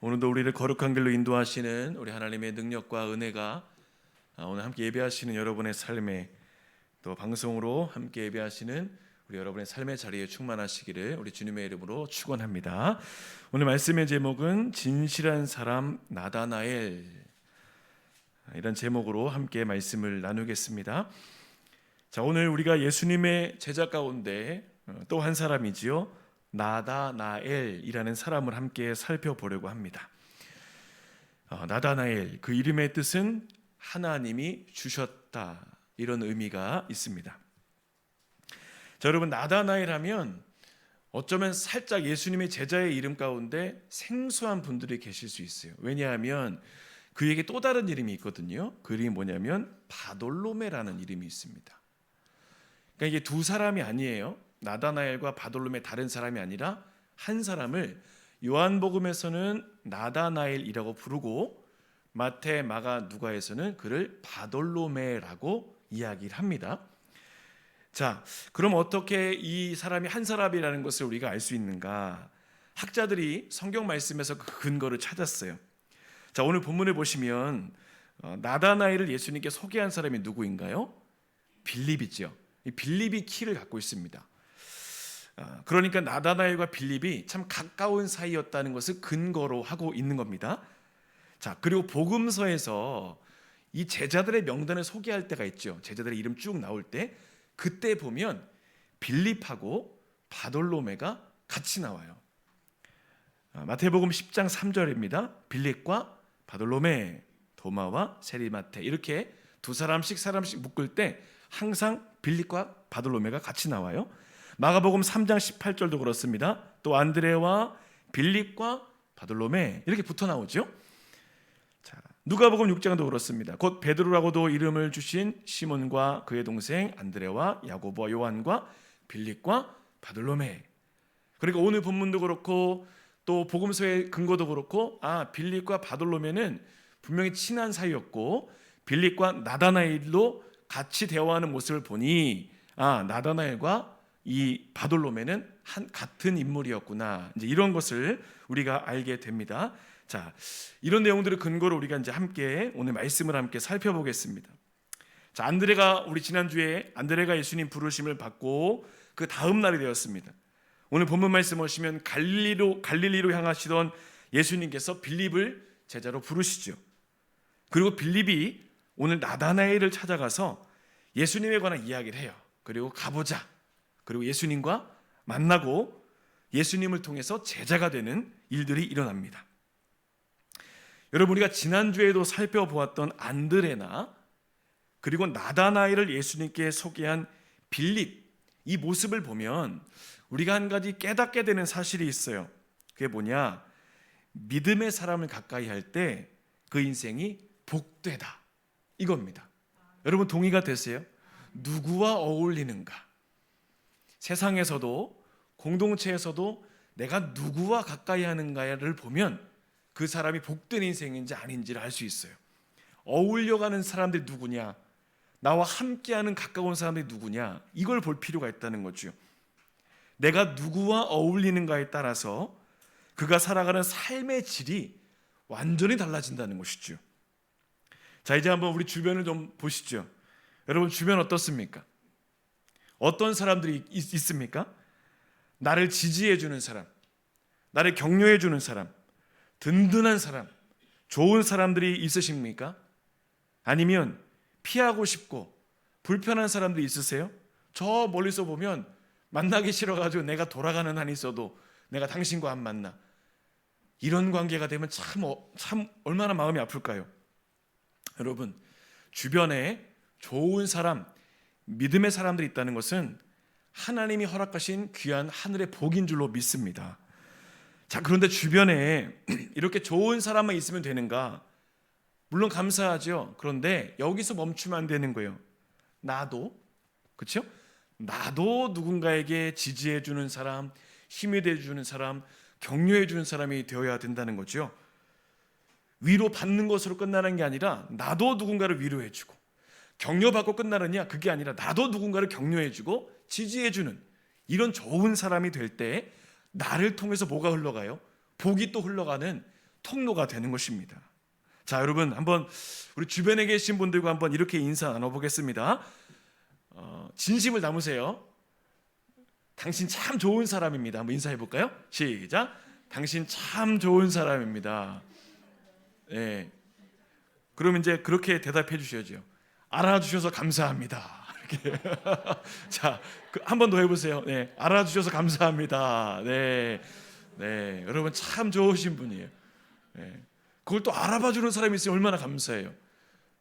오늘도 우리를 거룩한 길로 인도하시는 우리 하나님의 능력과 은혜가 오늘 함께 예배하시는 여러분의 삶에, 또 방송으로 함께 예배하시는 우리 여러분의 삶의 자리에 충만하시기를 우리 주님의 이름으로 축원합니다. 오늘 말씀의 제목은 진실한 사람 나다나엘, 이런 제목으로 함께 말씀을 나누겠습니다. 자, 오늘 우리가 예수님의 제자 가운데 또 한 사람이지요, 나다나엘이라는 사람을 함께 살펴보려고 합니다. 나다나엘, 그 이름의 뜻은 하나님이 주셨다, 이런 의미가 있습니다. 자, 여러분, 나다나엘 하면 어쩌면 살짝 예수님의 제자의 이름 가운데 생소한 분들이 계실 수 있어요. 왜냐하면 그에게 또 다른 이름이 있거든요. 그 이름이 뭐냐면 바돌로메라는 이름이 있습니다. 그러니까 이게 두 사람이 아니에요. 나다나엘과 바돌로메, 다른 사람이 아니라 한 사람을 요한복음에서는 나다나엘이라고 부르고 마태, 마가, 누가에서는 그를 바돌로메라고 이야기를 합니다. 자, 그럼 어떻게 이 사람이 한 사람이라는 것을 우리가 알 수 있는가? 학자들이 성경 말씀에서 그 근거를 찾았어요. 자, 오늘 본문을 보시면 나다나엘을 예수님께 소개한 사람이 누구인가요? 빌립이죠. 이 빌립이 키를 갖고 있습니다. 그러니까 나다나엘과 빌립이 참 가까운 사이였다는 것을 근거로 하고 있는 겁니다. 자, 그리고 복음서에서 이 제자들의 명단을 소개할 때가 있죠. 제자들의 이름 쭉 나올 때, 그때 보면 빌립하고 바돌로메가 같이 나와요. 마태복음 10장 3절입니다. 빌립과 바돌로메, 도마와 세리마테, 이렇게 두 사람씩 묶을 때 항상 빌립과 바돌로메가 같이 나와요. 마가복음 3장 18절도 그렇습니다. 또 안드레와 빌립과 바돌로메, 이렇게 붙어 나오죠. 자, 누가복음 6장도 그렇습니다. 곧 베드로라고도 이름을 주신 시몬과 그의 동생 안드레와 야고보와 요한과 빌립과 바돌로메. 그리고 오늘 본문도 그렇고 또 복음서의 근거도 그렇고, 빌립과 바돌로메는 분명히 친한 사이였고 빌립과 나다나엘도 같이 대화하는 모습을 보니 나다나엘과 이 바돌로메는 같은 인물이었구나, 이제 이런 것을 우리가 알게 됩니다. 자, 이런 내용들을 근거로 우리가 이제 함께 오늘 말씀을 함께 살펴보겠습니다. 자, 우리 지난주에 안드레가 예수님 부르심을 받고 그 다음 날이 되었습니다. 오늘 본문 말씀 보시면 갈릴리로 향하시던 예수님께서 빌립을 제자로 부르시죠. 그리고 빌립이 오늘 나다나엘을 찾아가서 예수님에 관한 이야기를 해요. 그리고 가보자. 그리고 예수님과 만나고 예수님을 통해서 제자가 되는 일들이 일어납니다. 여러분, 우리가 지난주에도 살펴보았던 안드레나 그리고 나다나엘을 예수님께 소개한 빌립, 이 모습을 보면 우리가 한 가지 깨닫게 되는 사실이 있어요. 그게 뭐냐? 믿음의 사람을 가까이 할 때 그 인생이 복되다, 이겁니다. 여러분, 동의가 되세요? 누구와 어울리는가? 세상에서도 공동체에서도 내가 누구와 가까이 하는가를 보면 그 사람이 복된 인생인지 아닌지를 알 수 있어요. 어울려가는 사람들이 누구냐, 나와 함께하는 가까운 사람들이 누구냐, 이걸 볼 필요가 있다는 거죠. 내가 누구와 어울리는가에 따라서 그가 살아가는 삶의 질이 완전히 달라진다는 것이죠. 자, 이제 한번 우리 주변을 좀 보시죠. 여러분, 주변 어떻습니까? 어떤 사람들이 있습니까? 나를 지지해 주는 사람, 나를 격려해 주는 사람, 든든한 사람, 좋은 사람들이 있으십니까? 아니면 피하고 싶고 불편한 사람들이 있으세요? 저 멀리서 보면 만나기 싫어가지고 내가 돌아가는 한이 있어도 내가 당신과 안 만나, 이런 관계가 되면 참 얼마나 마음이 아플까요? 여러분, 주변에 좋은 사람, 믿음의 사람들이 있다는 것은 하나님이 허락하신 귀한 하늘의 복인 줄로 믿습니다. 자, 그런데 주변에 이렇게 좋은 사람만 있으면 되는가? 물론 감사하죠. 그런데 여기서 멈추면 안 되는 거예요. 나도, 그렇죠? 나도 누군가에게 지지해 주는 사람, 힘이 돼 주는 사람, 격려해 주는 사람이 되어야 된다는 거죠. 위로 받는 것으로 끝나는 게 아니라 나도 누군가를 위로해 주고, 격려받고 끝나느냐, 그게 아니라 나도 누군가를 격려해 주고 지지해 주는 이런 좋은 사람이 될 때 나를 통해서 뭐가 흘러가요? 복이 또 흘러가는 통로가 되는 것입니다. 자, 여러분 한번 우리 주변에 계신 분들과 한번 이렇게 인사 나눠보겠습니다. 진심을 담으세요. 당신 참 좋은 사람입니다. 한번 인사해 볼까요? 시작. 당신 참 좋은 사람입니다. 네. 그럼 이제 그렇게 대답해 주셔야죠. 알아주셔서 감사합니다. 이렇게. 자, 한 번 더 해보세요. 네, 알아주셔서 감사합니다. 네, 네, 여러분 참 좋으신 분이에요. 네. 그걸 또 알아봐주는 사람이 있으면 얼마나 감사해요.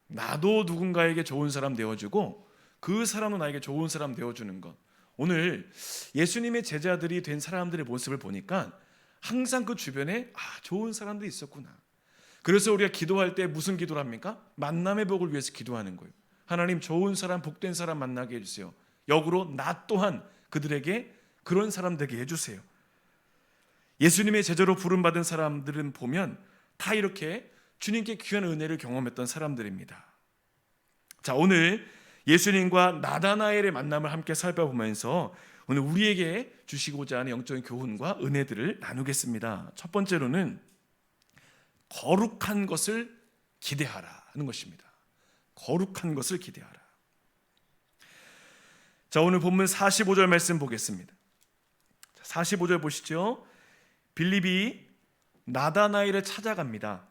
나도 누군가에게 좋은 사람 되어주고 그 사람은 나에게 좋은 사람 되어주는 것. 오늘 예수님의 제자들이 된 사람들의 모습을 보니까 항상 그 주변에 좋은 사람들이 있었구나. 그래서 우리가 기도할 때 무슨 기도를 합니까? 만남의 복을 위해서 기도하는 거예요. 하나님 좋은 사람, 복된 사람 만나게 해주세요. 역으로 나 또한 그들에게 그런 사람 되게 해주세요. 예수님의 제자로 부름받은 사람들은 보면 다 이렇게 주님께 귀한 은혜를 경험했던 사람들입니다. 자, 오늘 예수님과 나다나엘의 만남을 함께 살펴보면서 오늘 우리에게 주시고자 하는 영적인 교훈과 은혜들을 나누겠습니다. 첫 번째로는 거룩한 것을 기대하라 하는 것입니다. 거룩한 것을 기대하라. 자, 오늘 본문 45절 말씀 보겠습니다. 45절 보시죠. 빌립이 나다나엘을 찾아갑니다.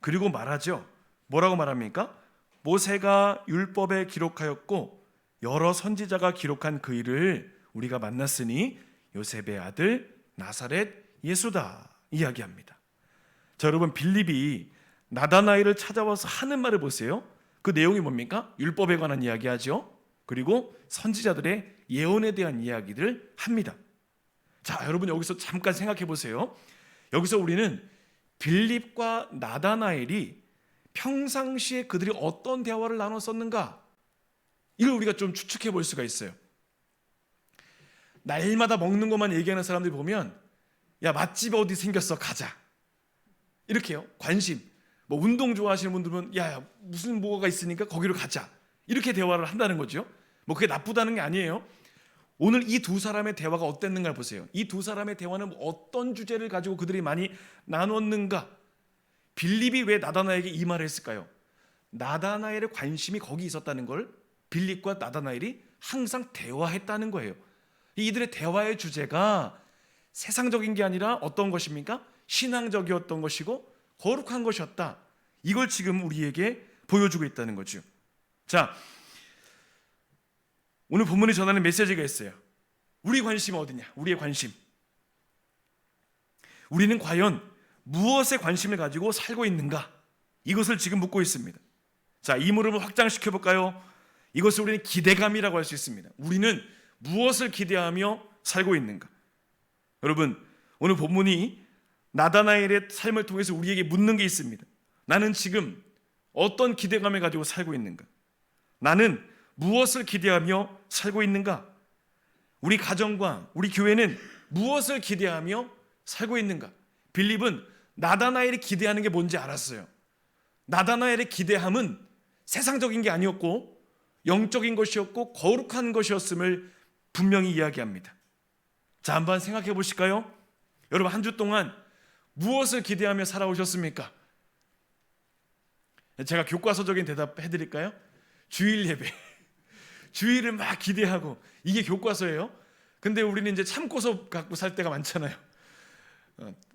그리고 말하죠. 뭐라고 말합니까? 모세가 율법에 기록하였고 여러 선지자가 기록한 그 일을 우리가 만났으니 요셉의 아들 나사렛 예수다 이야기합니다. 자, 여러분 빌립이 나다나엘을 찾아와서 하는 말을 보세요. 그 내용이 뭡니까? 율법에 관한 이야기하죠. 그리고 선지자들의 예언에 대한 이야기를 합니다. 자, 여러분 여기서 잠깐 생각해 보세요. 여기서 우리는 빌립과 나다나엘이 평상시에 그들이 어떤 대화를 나눴었는가, 이걸 우리가 좀 추측해 볼 수가 있어요. 날마다 먹는 것만 얘기하는 사람들 보면 야, 맛집 어디 생겼어 가자 이렇게요. 관심, 뭐 운동 좋아하시는 분들은 야 무슨 뭐가 있으니까 거기로 가자 이렇게 대화를 한다는 거죠. 뭐 그게 나쁘다는 게 아니에요. 오늘 이 두 사람의 대화가 어땠는가 보세요. 이 두 사람의 대화는 어떤 주제를 가지고 그들이 많이 나눴는가. 빌립이 왜 나다나엘에게 이 말을 했을까요? 나다나엘의 관심이 거기 있었다는 걸 빌립과 나다나엘이 항상 대화했다는 거예요. 이들의 대화의 주제가 세상적인 게 아니라 어떤 것입니까? 신앙적이었던 것이고 거룩한 것이었다. 이걸 지금 우리에게 보여주고 있다는 거죠. 자, 오늘 본문이 전하는 메시지가 있어요. 우리 관심은 어디냐? 우리의 관심. 우리는 과연 무엇에 관심을 가지고 살고 있는가? 이것을 지금 묻고 있습니다. 자, 이 물음을 확장시켜 볼까요? 이것을 우리는 기대감이라고 할 수 있습니다. 우리는 무엇을 기대하며 살고 있는가? 여러분, 오늘 본문이 나다나엘의 삶을 통해서 우리에게 묻는 게 있습니다. 나는 지금 어떤 기대감을 가지고 살고 있는가? 나는 무엇을 기대하며 살고 있는가? 우리 가정과 우리 교회는 무엇을 기대하며 살고 있는가? 빌립은 나다나엘이 기대하는 게 뭔지 알았어요. 나다나엘의 기대함은 세상적인 게 아니었고 영적인 것이었고 거룩한 것이었음을 분명히 이야기합니다. 자, 한번 생각해 보실까요? 여러분, 한 주 동안 무엇을 기대하며 살아오셨습니까? 제가 교과서적인 대답 해드릴까요? 주일 예배. 주일을 막 기대하고 이게 교과서예요. 근데 우리는 이제 참고서 갖고 살 때가 많잖아요.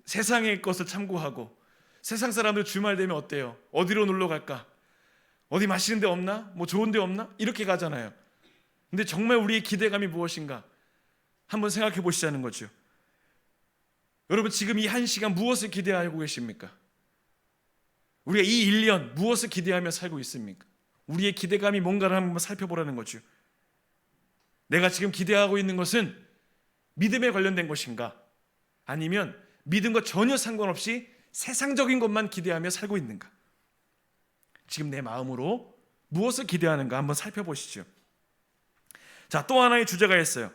세상의 것을 참고하고 세상 사람들 주말 되면 어때요? 어디로 놀러 갈까? 어디 맛있는 데 없나? 뭐 좋은 데 없나? 이렇게 가잖아요. 근데 정말 우리의 기대감이 무엇인가? 한번 생각해 보시자는 거죠. 여러분, 지금 이 한 시간 무엇을 기대하고 계십니까? 우리가 이 1년 무엇을 기대하며 살고 있습니까? 우리의 기대감이 뭔가를 한번 살펴보라는 거죠. 내가 지금 기대하고 있는 것은 믿음에 관련된 것인가? 아니면 믿음과 전혀 상관없이 세상적인 것만 기대하며 살고 있는가? 지금 내 마음으로 무엇을 기대하는가 한번 살펴보시죠. 자, 또 하나의 주제가 있어요.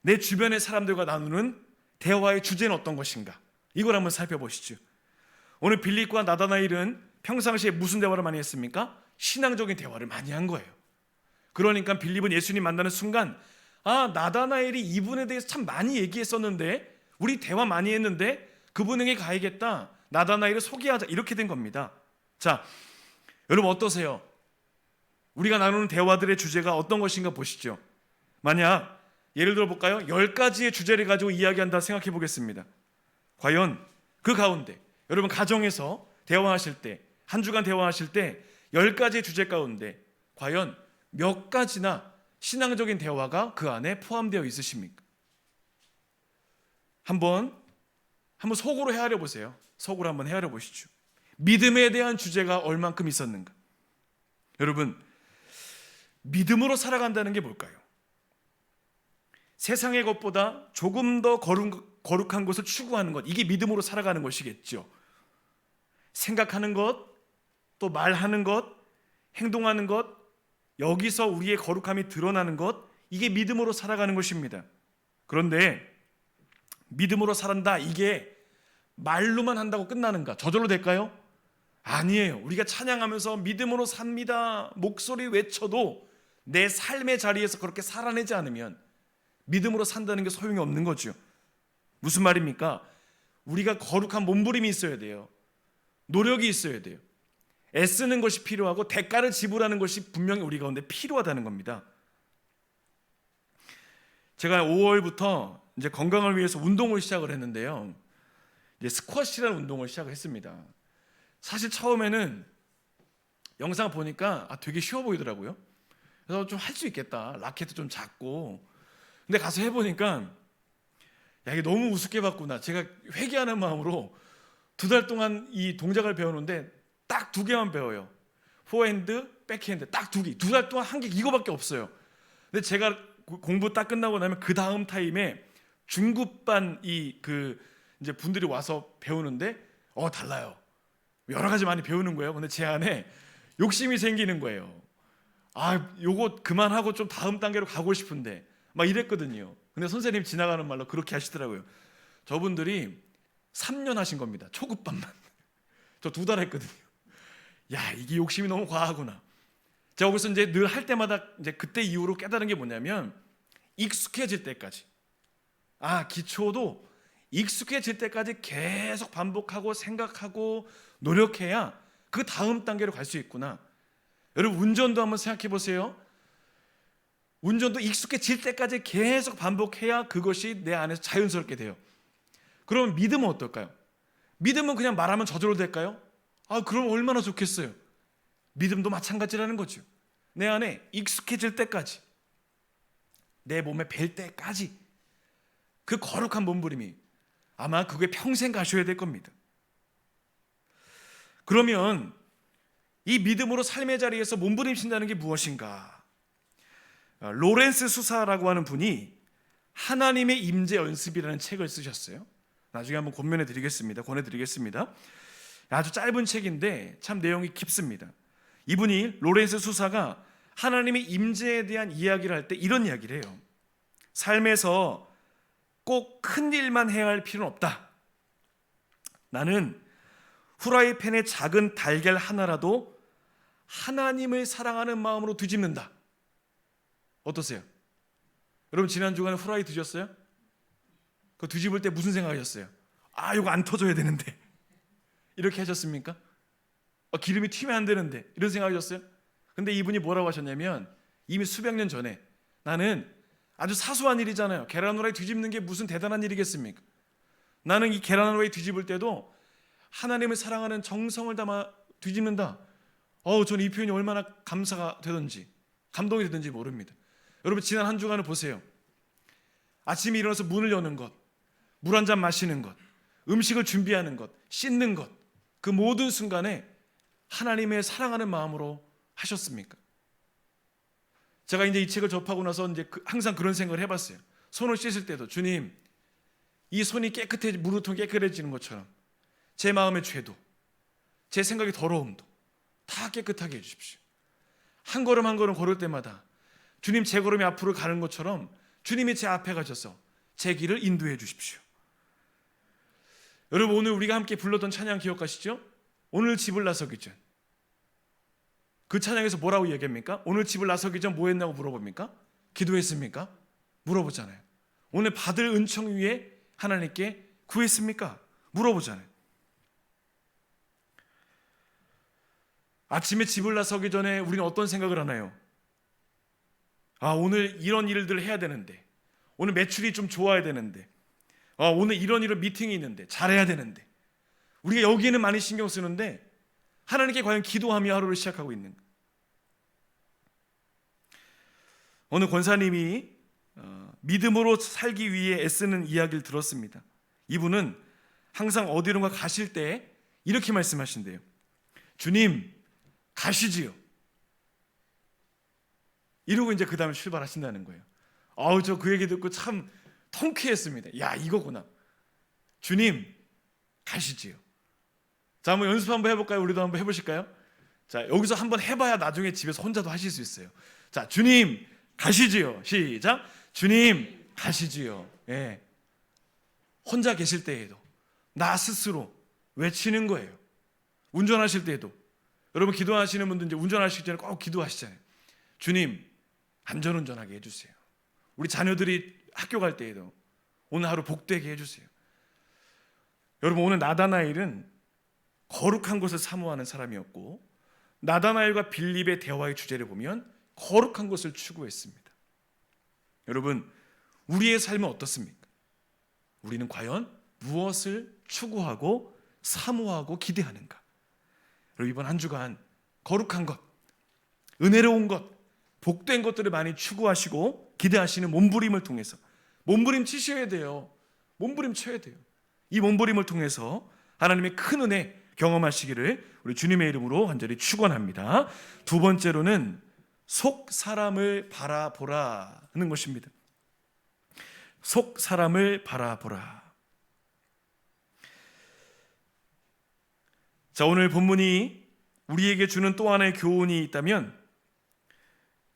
내 주변의 사람들과 나누는 대화의 주제는 어떤 것인가? 이걸 한번 살펴보시죠. 오늘 빌립과 나다나엘은 평상시에 무슨 대화를 많이 했습니까? 신앙적인 대화를 많이 한 거예요. 그러니까 빌립은 예수님 만나는 순간 나다나엘이 이분에 대해서 참 많이 얘기했었는데 우리 대화 많이 했는데 그분에게 가야겠다. 나다나엘을 소개하자. 이렇게 된 겁니다. 자, 여러분 어떠세요? 우리가 나누는 대화들의 주제가 어떤 것인가 보시죠. 만약 예를 들어 볼까요? 10가지의 주제를 가지고 이야기한다 생각해 보겠습니다. 과연 그 가운데 여러분 가정에서 대화하실 때, 한 주간 대화하실 때 10가지의 주제 가운데 과연 몇 가지나 신앙적인 대화가 그 안에 포함되어 있으십니까? 한번 속으로 헤아려 보세요. 속으로 한번 헤아려 보시죠. 믿음에 대한 주제가 얼만큼 있었는가? 여러분, 믿음으로 살아간다는 게 뭘까요? 세상의 것보다 조금 더 거룩한 것을 추구하는 것, 이게 믿음으로 살아가는 것이겠죠. 생각하는 것, 또 말하는 것, 행동하는 것, 여기서 우리의 거룩함이 드러나는 것, 이게 믿음으로 살아가는 것입니다. 그런데 믿음으로 살한다, 이게 말로만 한다고 끝나는가? 저절로 될까요? 아니에요. 우리가 찬양하면서 믿음으로 삽니다, 목소리 외쳐도 내 삶의 자리에서 그렇게 살아내지 않으면 믿음으로 산다는 게 소용이 없는 거죠. 무슨 말입니까? 우리가 거룩한 몸부림이 있어야 돼요. 노력이 있어야 돼요. 애쓰는 것이 필요하고 대가를 지불하는 것이 분명히 우리 가운데 필요하다는 겁니다. 제가 5월부터 이제 건강을 위해서 운동을 시작을 했는데요. 이제 스쿼시라는 운동을 시작했습니다. 사실 처음에는 영상 보니까 되게 쉬워 보이더라고요. 그래서 좀 할 수 있겠다. 라켓도 좀 작고. 근데 가서 해보니까 야, 이게 너무 우습게 봤구나. 제가 회개하는 마음으로 2달 동안 이 동작을 배우는데 딱 2개만 배워요. 포핸드, 백핸드 딱 2개. 2달 동안 한 개 이거밖에 없어요. 근데 제가 공부 딱 끝나고 나면 그 다음 타임에 중급반 이제 분들이 와서 배우는데 달라요. 여러 가지 많이 배우는 거예요. 근데 제 안에 욕심이 생기는 거예요. 요거 그만하고 좀 다음 단계로 가고 싶은데 막 이랬거든요. 근데 선생님 지나가는 말로 그렇게 하시더라고요. 저분들이 3년 하신 겁니다. 초급반만. 저 2달 했거든요. 야, 이게 욕심이 너무 과하구나. 제가 거기서 이제 늘 할 때마다 이제 그때 이후로 깨달은 게 뭐냐면 익숙해질 때까지. 기초도 익숙해질 때까지 계속 반복하고 생각하고 노력해야 그 다음 단계로 갈 수 있구나. 여러분 운전도 한번 생각해 보세요. 운전도 익숙해질 때까지 계속 반복해야 그것이 내 안에서 자연스럽게 돼요. 그러면 믿음은 어떨까요? 믿음은 그냥 말하면 저절로 될까요? 그럼 얼마나 좋겠어요. 믿음도 마찬가지라는 거죠. 내 안에 익숙해질 때까지, 내 몸에 뵐 때까지 그 거룩한 몸부림이 아마 그게 평생 가셔야 될 겁니다. 그러면 이 믿음으로 삶의 자리에서 몸부림친다는 게 무엇인가? 로렌스 수사라고 하는 분이 하나님의 임재 연습이라는 책을 쓰셨어요. 나중에 한번 권해드리겠습니다. 아주 짧은 책인데 참 내용이 깊습니다. 이분이 로렌스 수사가 하나님의 임재에 대한 이야기를 할 때 이런 이야기를 해요. 삶에서 꼭 큰 일만 해야 할 필요는 없다. 나는 후라이팬의 작은 달걀 하나라도 하나님을 사랑하는 마음으로 뒤집는다. 어떠세요? 여러분 지난 주간에 후라이 드셨어요? 그거 뒤집을 때 무슨 생각하셨어요? 이거 안 터져야 되는데 이렇게 하셨습니까? 기름이 튀면 안 되는데 이런 생각하셨어요? 근데 이분이 뭐라고 하셨냐면 이미 수백 년 전에 나는 아주 사소한 일이잖아요. 계란 후라이 뒤집는 게 무슨 대단한 일이겠습니까? 나는 이 계란 후라이 뒤집을 때도 하나님을 사랑하는 정성을 담아 뒤집는다. 저는 이 표현이 얼마나 감사가 되든지 감동이 되든지 모릅니다. 여러분 지난 한 주간을 보세요. 아침에 일어나서 문을 여는 것, 물 한 잔 마시는 것, 음식을 준비하는 것, 씻는 것, 그 모든 순간에 하나님의 사랑하는 마음으로 하셨습니까? 제가 이제 이 책을 접하고 나서 이제 항상 그런 생각을 해봤어요. 손을 씻을 때도 주님, 이 손이 물을 깨끗해지는 것처럼 제 마음의 죄도, 제 생각의 더러움도 다 깨끗하게 해주십시오. 한 걸음 한 걸음 걸을 때마다 주님 제 걸음이 앞으로 가는 것처럼 주님이 제 앞에 가셔서 제 길을 인도해 주십시오. 여러분 오늘 우리가 함께 불렀던 찬양 기억하시죠? 오늘 집을 나서기 전. 그 찬양에서 뭐라고 얘기합니까? 오늘 집을 나서기 전 뭐 했냐고 물어봅니까? 기도했습니까? 물어보잖아요. 오늘 받을 은총 위에 하나님께 구했습니까? 물어보잖아요. 아침에 집을 나서기 전에 우리는 어떤 생각을 하나요? 오늘 이런 일들을 해야 되는데, 오늘 매출이 좀 좋아야 되는데, 오늘 이런 미팅이 있는데 잘해야 되는데, 우리가 여기에는 많이 신경 쓰는데 하나님께 과연 기도하며 하루를 시작하고 있는가? 어느 권사님이 믿음으로 살기 위해 애쓰는 이야기를 들었습니다. 이분은 항상 어디론가 가실 때 이렇게 말씀하신대요. 주님, 가시지요. 이러고 이제 그 다음에 출발하신다는 거예요. 저 그 얘기 듣고 참 통쾌했습니다. 야, 이거구나. 주님, 가시지요. 자, 한번 연습 한번 해볼까요? 우리도 한번 해보실까요? 자, 여기서 한번 해봐야 나중에 집에서 혼자도 하실 수 있어요. 자, 주님, 가시지요. 시작. 주님, 가시지요. 예. 혼자 계실 때에도 나 스스로 외치는 거예요. 운전하실 때에도. 여러분 기도하시는 분들 이제 운전하시기 전에 꼭 기도하시잖아요. 주님, 안전운전하게 해주세요. 우리 자녀들이 학교 갈 때에도 오늘 하루 복되게 해주세요. 여러분, 오늘 나다나엘은 거룩한 것을 사모하는 사람이었고, 나다나엘과 빌립의 대화의 주제를 보면 거룩한 것을 추구했습니다. 여러분, 우리의 삶은 어떻습니까? 우리는 과연 무엇을 추구하고 사모하고 기대하는가? 여러분, 이번 한 주간 거룩한 것, 은혜로운 것, 복된 것들을 많이 추구하시고 기대하시는 몸부림을 통해서 몸부림 치셔야 돼요. 몸부림 쳐야 돼요. 이 몸부림을 통해서 하나님의 큰 은혜 경험하시기를 우리 주님의 이름으로 간절히 축원합니다. 두 번째로는 속 사람을 바라보라 하는 것입니다. 속 사람을 바라보라. 자, 오늘 본문이 우리에게 주는 또 하나의 교훈이 있다면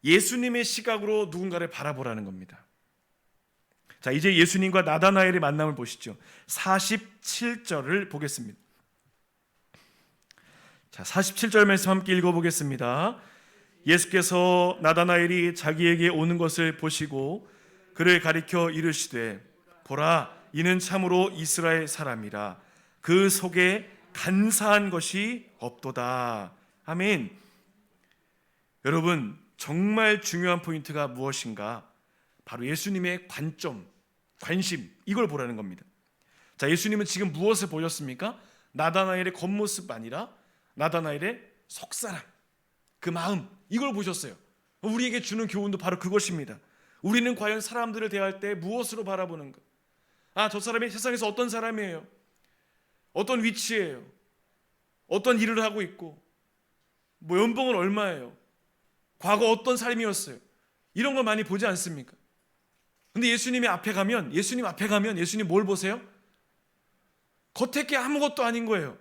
예수님의 시각으로 누군가를 바라보라는 겁니다. 자, 이제 예수님과 나다나엘의 만남을 보시죠. 47절을 보겠습니다. 자, 47절 말씀 함께 읽어보겠습니다. 예수께서 나다나엘이 자기에게 오는 것을 보시고 그를 가리켜 이르시되, 보라, 이는 참으로 이스라엘 사람이라. 그 속에 간사한 것이 없도다. 아멘. 여러분, 정말 중요한 포인트가 무엇인가? 바로 예수님의 관점, 관심, 이걸 보라는 겁니다. 자, 예수님은 지금 무엇을 보셨습니까? 나다나엘의 겉모습 아니라 나다나엘의 속사람, 그 마음, 이걸 보셨어요. 우리에게 주는 교훈도 바로 그것입니다. 우리는 과연 사람들을 대할 때 무엇으로 바라보는가? 저 사람이 세상에서 어떤 사람이에요? 어떤 위치예요? 어떤 일을 하고 있고, 연봉은 얼마예요? 과거 어떤 삶이었어요? 이런 걸 많이 보지 않습니까? 근데 예수님 앞에 가면 예수님 뭘 보세요? 겉에 게 아무것도 아닌 거예요.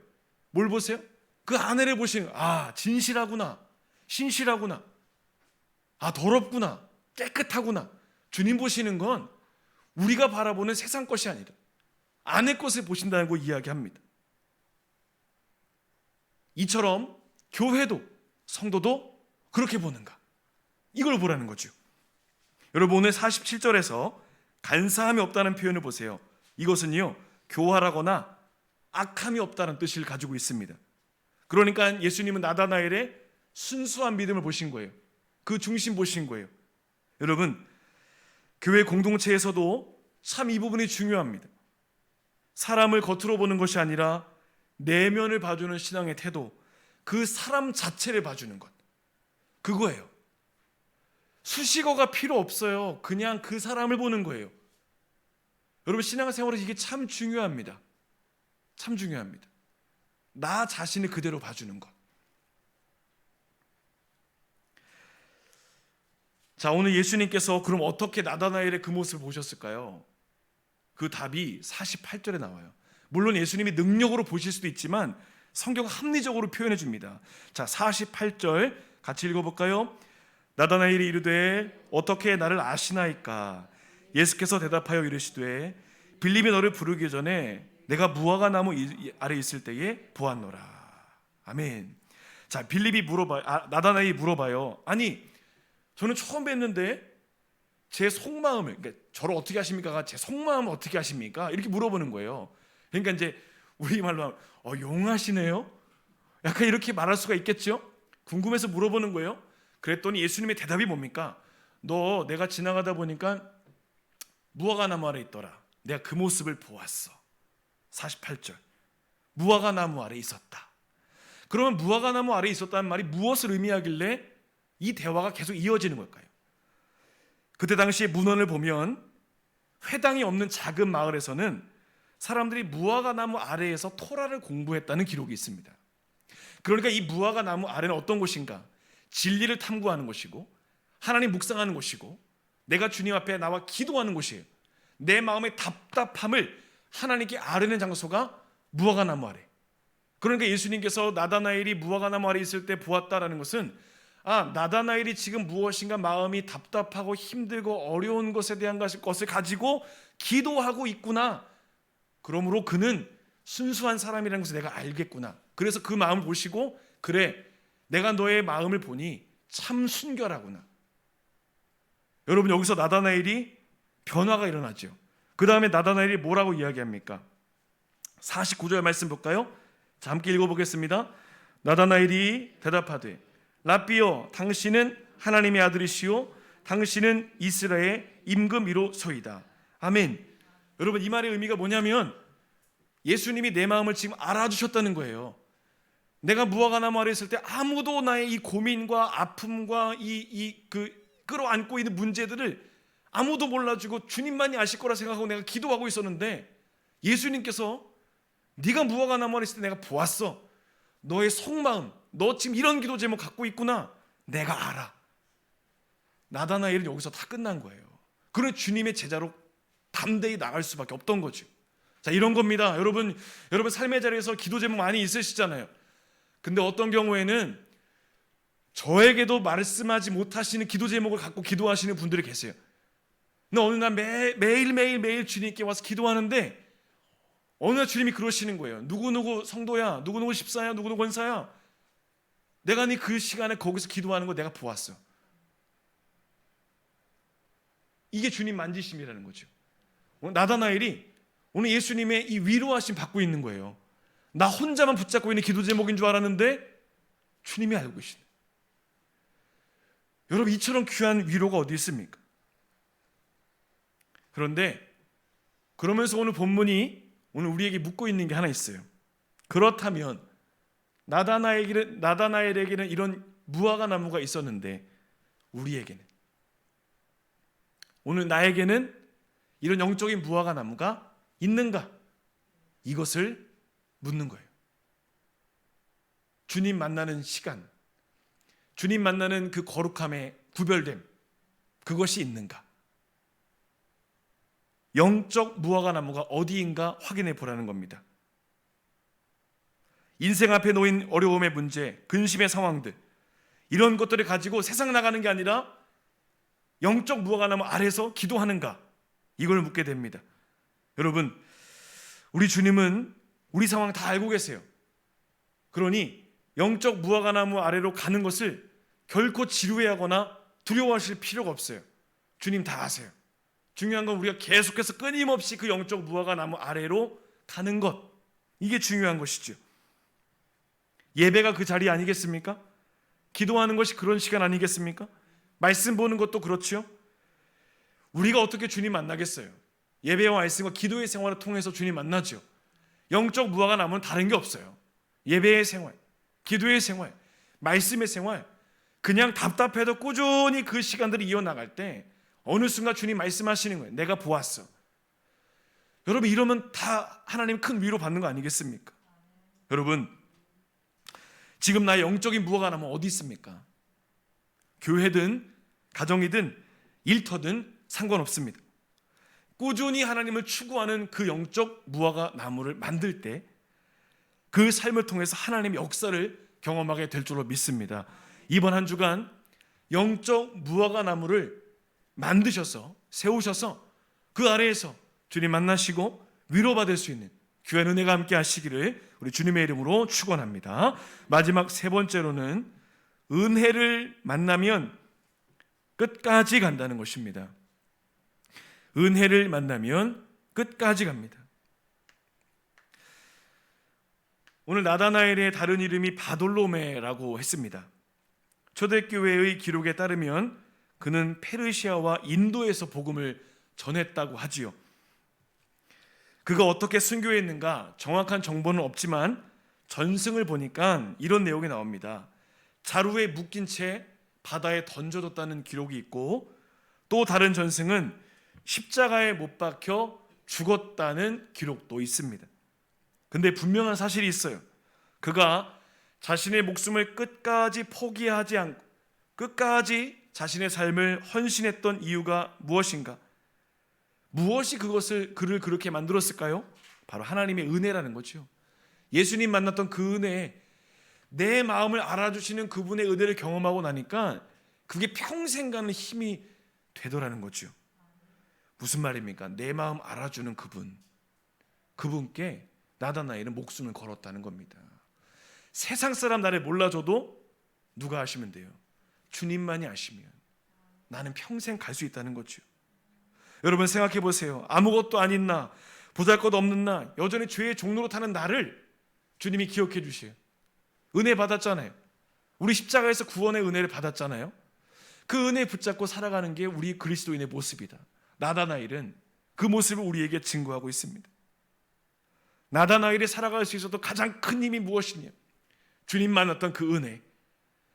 뭘 보세요? 그 안에를 보시는, 진실하구나, 신실하구나, 더럽구나, 깨끗하구나. 주님 보시는 건 우리가 바라보는 세상 것이 아니라 안의 것을 보신다는 거 이야기합니다. 이처럼 교회도, 성도도 그렇게 보는가? 이걸 보라는 거죠. 여러분, 오늘 47절에서 간사함이 없다는 표현을 보세요. 이것은요, 교활하거나 악함이 없다는 뜻을 가지고 있습니다. 그러니까 예수님은 나다나엘의 순수한 믿음을 보신 거예요. 그 중심 보신 거예요. 여러분, 교회 공동체에서도 참 이 부분이 중요합니다. 사람을 겉으로 보는 것이 아니라 내면을 봐주는 신앙의 태도, 그 사람 자체를 봐주는 것, 그거예요. 수식어가 필요 없어요. 그냥 그 사람을 보는 거예요. 여러분, 신앙생활은 이게 참 중요합니다. 참 중요합니다. 나 자신을 그대로 봐주는 것. 자, 오늘 예수님께서 그럼 어떻게 나다나엘의 그 모습을 보셨을까요? 그 답이 48절에 나와요. 물론 예수님이 능력으로 보실 수도 있지만 성경은 합리적으로 표현해 줍니다. 자, 48절 같이 읽어볼까요? 나다나엘이 이르되, 어떻게 나를 아시나이까? 예수께서 대답하여 이르시되, 빌립이 너를 부르기 전에 내가 무화과 나무 아래 있을 때에 보았노라. 아멘. 자, 빌립이 나다나엘이 물어봐요. 아니, 저는 처음 뵀는데 제 속마음을, 그러니까 저를 어떻게 하십니까? 제 속마음을 어떻게 하십니까? 이렇게 물어보는 거예요. 그러니까 이제 우리말로 하면 용하시네요. 약간 이렇게 말할 수가 있겠죠. 궁금해서 물어보는 거예요. 그랬더니 예수님의 대답이 뭡니까? 너 내가 지나가다 보니까 무화과 나무 아래 있더라. 내가 그 모습을 보았어. 48절. 무화과 나무 아래 있었다. 그러면 무화과 나무 아래 있었다는 말이 무엇을 의미하길래 이 대화가 계속 이어지는 걸까요? 그때 당시에 문헌을 보면 회당이 없는 작은 마을에서는 사람들이 무화과 나무 아래에서 토라를 공부했다는 기록이 있습니다. 그러니까 이 무화과 나무 아래는 어떤 곳인가? 진리를 탐구하는 곳이고 하나님 묵상하는 곳이고 내가 주님 앞에 나와 기도하는 곳이에요. 내 마음의 답답함을 하나님께 아뢰는 장소가 무화과 나무 아래. 그러니까 예수님께서 나다나엘이 무화과 나무 아래 있을 때 보았다라는 것은 나다나엘이 지금 무엇인가 마음이 답답하고 힘들고 어려운 것에 대한 것을 가지고 기도하고 있구나. 그러므로 그는 순수한 사람이라는 것을 내가 알겠구나. 그래서 그 마음을 보시고 그래 내가 너의 마음을 보니 참 순결하구나. 여러분 여기서 나다나엘이 변화가 일어나죠. 그 다음에 나다나엘이 뭐라고 이야기합니까? 49절 말씀 볼까요? 자, 함께 읽어보겠습니다. 나다나엘이 대답하되 라삐여 당신은 하나님의 아들이시오 당신은 이스라엘의 임금이로 소이다. 아멘. 여러분 이 말의 의미가 뭐냐면 예수님이 내 마음을 지금 알아주셨다는 거예요. 내가 무화과 나무 아래 있을 때 아무도 나의 이 고민과 아픔과 그 끌어안고 있는 문제들을 아무도 몰라주고 주님만이 아실 거라 생각하고 내가 기도하고 있었는데 예수님께서 네가 무화과 나무 아래 있을 때 내가 보았어. 너의 속마음, 너 지금 이런 기도 제목 갖고 있구나. 내가 알아. 나다나엘은 여기서 다 끝난 거예요. 그래 주님의 제자로 담대히 나갈 수밖에 없던 거죠. 자, 이런 겁니다. 여러분 삶의 자리에서 기도 제목 많이 있으시잖아요. 근데 어떤 경우에는 저에게도 말씀하지 못하시는 기도 제목을 갖고 기도하시는 분들이 계세요. 근데 어느 날 매일 주님께 와서 기도하는데 어느 날 주님이 그러시는 거예요. 누구누구 성도야, 누구누구 집사야, 누구누구 권사야, 내가 네 그 시간에 거기서 기도하는 거 내가 보았어. 이게 주님 만지심이라는 거죠. 나다나엘이 오늘 예수님의 이 위로하심 받고 있는 거예요. 나 혼자만 붙잡고 있는 기도 제목인 줄 알았는데 주님이 알고 계시네. 여러분 이처럼 귀한 위로가 어디 있습니까? 그런데 그러면서 오늘 본문이 오늘 우리에게 묻고 있는 게 하나 있어요. 그렇다면 나다나엘에게는 이런 무화과 나무가 있었는데 우리에게는, 오늘 나에게는 이런 영적인 무화과 나무가 있는가? 이것을 묻는 거예요. 주님 만나는 시간, 주님 만나는 그 거룩함의 구별됨, 그것이 있는가? 영적 무화과 나무가 어디인가 확인해 보라는 겁니다. 인생 앞에 놓인 어려움의 문제, 근심의 상황들, 이런 것들을 가지고 세상 나가는 게 아니라 영적 무화과 나무 아래서 기도하는가? 이걸 묻게 됩니다. 여러분, 우리 주님은 우리 상황 다 알고 계세요. 그러니 영적 무화과 나무 아래로 가는 것을 결코 지루해하거나 두려워하실 필요가 없어요. 주님 다 아세요. 중요한 건 우리가 계속해서 끊임없이 그 영적 무화과 나무 아래로 가는 것, 이게 중요한 것이죠. 예배가 그 자리 아니겠습니까? 기도하는 것이 그런 시간 아니겠습니까? 말씀 보는 것도 그렇죠. 우리가 어떻게 주님 만나겠어요? 예배와 말씀과 기도의 생활을 통해서 주님 만나죠. 영적 무화과 나무는 다른 게 없어요. 예배의 생활, 기도의 생활, 말씀의 생활, 그냥 답답해도 꾸준히 그 시간들이 이어나갈 때 어느 순간 주님 말씀하시는 거예요. 내가 보았어. 여러분 이러면 다 하나님 큰 위로 받는 거 아니겠습니까? 여러분 지금 나의 영적인 무화과 나무 어디 있습니까? 교회든 가정이든 일터든 상관없습니다. 꾸준히 하나님을 추구하는 그 영적 무화과 나무를 만들 때 그 삶을 통해서 하나님의 역사를 경험하게 될 줄로 믿습니다. 이번 한 주간 영적 무화과 나무를 만드셔서 세우셔서 그 아래에서 주님 만나시고 위로받을 수 있는 귀한 은혜가 함께 하시기를 우리 주님의 이름으로 축원합니다. 마지막 세 번째로는 은혜를 만나면 끝까지 간다는 것입니다. 은혜를 만나면 끝까지 갑니다. 오늘 나다나엘의 다른 이름이 바돌로메라고 했습니다. 초대교회의 기록에 따르면 그는 페르시아와 인도에서 복음을 전했다고 하지요. 그가 어떻게 순교했는가 정확한 정보는 없지만 전승을 보니까 이런 내용이 나옵니다. 자루에 묶인 채 바다에 던져졌다는 기록이 있고, 또 다른 전승은 십자가에 못 박혀 죽었다는 기록도 있습니다. 근데 분명한 사실이 있어요. 그가 자신의 목숨을 끝까지 포기하지 않고 끝까지 자신의 삶을 헌신했던 이유가 무엇인가? 무엇이 그를 그렇게 만들었을까요? 바로 하나님의 은혜라는 거죠. 예수님 만났던 그 은혜, 내 마음을 알아주시는 그분의 은혜를 경험하고 나니까 그게 평생 가는 힘이 되더라는 거죠. 무슨 말입니까? 내 마음 알아주는 그분께 나다나엘은 목숨을 걸었다는 겁니다. 세상 사람 나를 몰라줘도 누가 아시면 돼요? 주님만이 아시면 나는 평생 갈 수 있다는 거죠. 여러분 생각해 보세요. 아무것도 아닌 나, 보잘것없는 나, 여전히 죄의 종로로 타는 나를 주님이 기억해 주세요. 은혜 받았잖아요. 우리 십자가에서 구원의 은혜를 받았잖아요. 그 은혜 붙잡고 살아가는 게 우리 그리스도인의 모습이다. 나다나엘은 그 모습을 우리에게 증거하고 있습니다. 나다나엘이 살아갈 수 있어도 가장 큰 힘이 무엇이냐? 주님 만났던 그 은혜,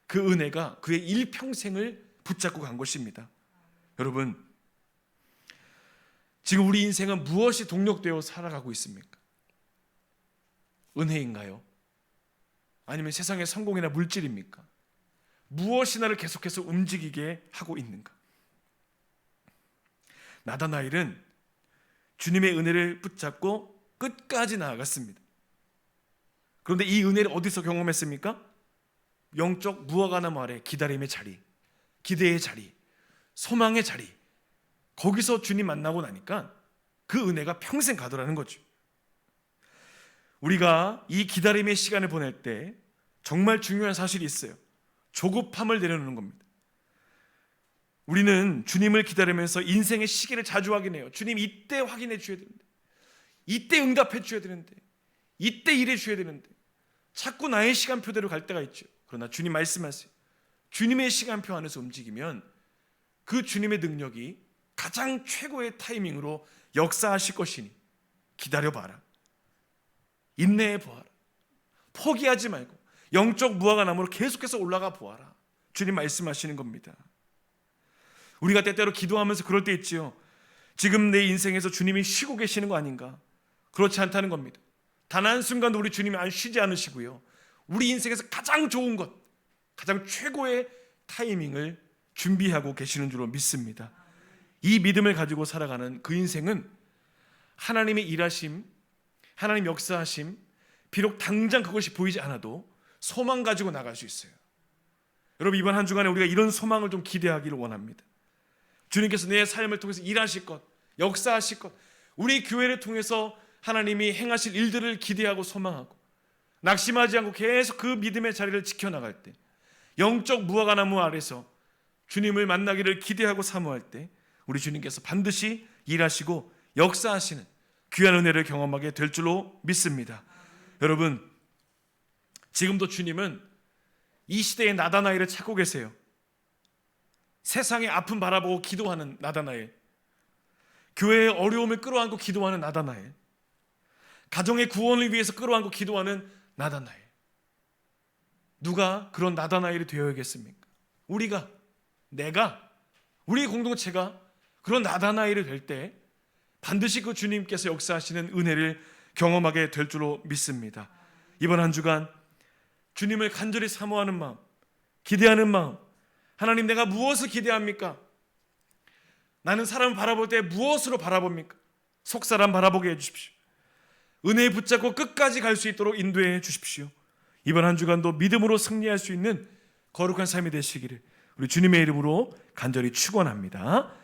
그 은혜가 그의 일평생을 붙잡고 간 것입니다. 여러분, 지금 우리 인생은 무엇이 동력되어 살아가고 있습니까? 은혜인가요? 아니면 세상의 성공이나 물질입니까? 무엇이 나를 계속해서 움직이게 하고 있는가? 나다나엘은 주님의 은혜를 붙잡고 끝까지 나아갔습니다. 그런데 이 은혜를 어디서 경험했습니까? 영적 무화과나무 아래 기다림의 자리, 기대의 자리, 소망의 자리, 거기서 주님 만나고 나니까 그 은혜가 평생 가더라는 거죠. 우리가 이 기다림의 시간을 보낼 때 정말 중요한 사실이 있어요. 조급함을 내려놓는 겁니다. 우리는 주님을 기다리면서 인생의 시기를 자주 확인해요. 주님 이때 확인해 주셔야 되는데, 이때 응답해 주셔야 되는데, 이때 일해 주셔야 되는데, 자꾸 나의 시간표대로 갈 때가 있죠. 그러나 주님 말씀하세요. 주님의 시간표 안에서 움직이면 그 주님의 능력이 가장 최고의 타이밍으로 역사하실 것이니 기다려봐라. 인내해 보아라. 포기하지 말고 영적 무화과나무로 계속해서 올라가 보아라. 주님 말씀하시는 겁니다. 우리가 때때로 기도하면서 그럴 때 있지요. 지금 내 인생에서 주님이 쉬고 계시는 거 아닌가? 그렇지 않다는 겁니다. 단 한순간도 우리 주님이 안 쉬지 않으시고요. 우리 인생에서 가장 좋은 것, 가장 최고의 타이밍을 준비하고 계시는 줄로 믿습니다. 이 믿음을 가지고 살아가는 그 인생은 하나님의 일하심, 하나님 역사하심, 비록 당장 그것이 보이지 않아도 소망 가지고 나갈 수 있어요. 여러분 이번 한 주간에 우리가 이런 소망을 좀 기대하기를 원합니다. 주님께서 내 삶을 통해서 일하실 것, 역사하실 것, 우리 교회를 통해서 하나님이 행하실 일들을 기대하고 소망하고 낙심하지 않고 계속 그 믿음의 자리를 지켜나갈 때, 영적 무화과나무 아래서 주님을 만나기를 기대하고 사모할 때 우리 주님께서 반드시 일하시고 역사하시는 귀한 은혜를 경험하게 될 줄로 믿습니다. 여러분, 지금도 주님은 이 시대의 나다나엘을 찾고 계세요. 세상의 아픔 바라보고 기도하는 나다나엘, 교회의 어려움을 끌어안고 기도하는 나다나엘, 가정의 구원을 위해서 끌어안고 기도하는 나다나엘. 누가 그런 나다나엘이 되어야겠습니까? 우리가, 내가, 우리 공동체가 그런 나다나엘이 될 때 반드시 그 주님께서 역사하시는 은혜를 경험하게 될 줄로 믿습니다. 이번 한 주간 주님을 간절히 사모하는 마음, 기대하는 마음, 하나님 내가 무엇을 기대합니까? 나는 사람을 바라볼 때 무엇으로 바라봅니까? 속사람 바라보게 해주십시오. 은혜에 붙잡고 끝까지 갈 수 있도록 인도해 주십시오. 이번 한 주간도 믿음으로 승리할 수 있는 거룩한 삶이 되시기를 우리 주님의 이름으로 간절히 축원합니다.